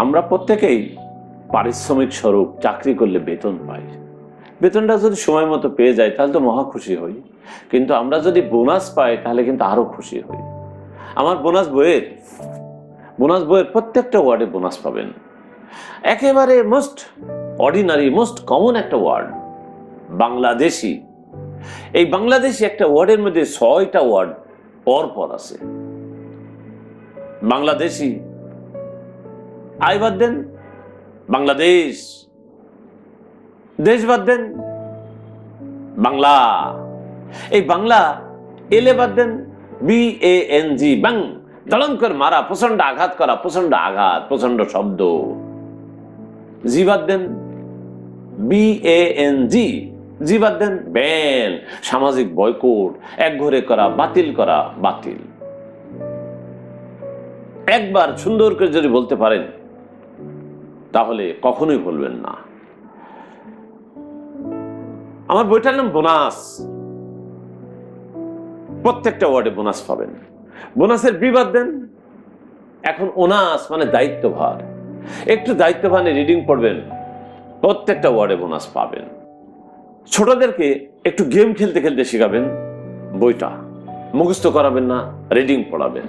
আমরা প্রত্যেকেই পারিশ্রমিক স্বরূপ চাকরি করলে বেতন পাই। বেতনটা যদি সময় মতো পেয়ে যাই তাহলে তো মহা খুশি হই, কিন্তু আমরা যদি বোনাস পাই তাহলে কিন্তু আরো খুশি হই। আমার বোনাস বইয়ের প্রত্যেকটা ওয়ার্ডে বোনাস পাবেন। একেবারে মোস্ট অর্ডিনারি, মোস্ট কমন একটা ওয়ার্ড বাংলাদেশি। এই বাংলাদেশি একটা ওয়ার্ডের মধ্যে 6টা ওয়ার্ড পর আছে। বাংলাদেশি, আয় বাদ দেন, বাংলাদেশ, দেশ বাদ দেন, বাংলা। এই বাংলা এলে বাদ দেন, BANG, বাং, দলঙ্কর মারা, প্রচন্ড আঘাত করা, প্রচন্ড আঘাত, প্রচন্ড শব্দ। জি বাদ দেন, BANG, জি বাদ দেন, ব্যান, সামাজিক বয়কট, একঘরে করা, বাতিল করা, বাতিল। একবার সুন্দর করে যদি বলতে পারেন তাহলে কখনোই বলবেন না। আমার বইটার নাম বোনাস। প্রত্যেকটা ওয়ার্ডে বোনাস পাবেন। বোনাসের বি বাদ দেন। এখন ওনাস মানে দায়িত্বভার। একটু দায়িত্বভারে রিডিং পড়বেন, প্রত্যেকটা ওয়ার্ডে বোনাস পাবেন। ছোটদেরকে একটু গেম খেলতে খেলতে শেখাবেন, বইটা মুখস্থ করাবেন না, রিডিং পড়াবেন।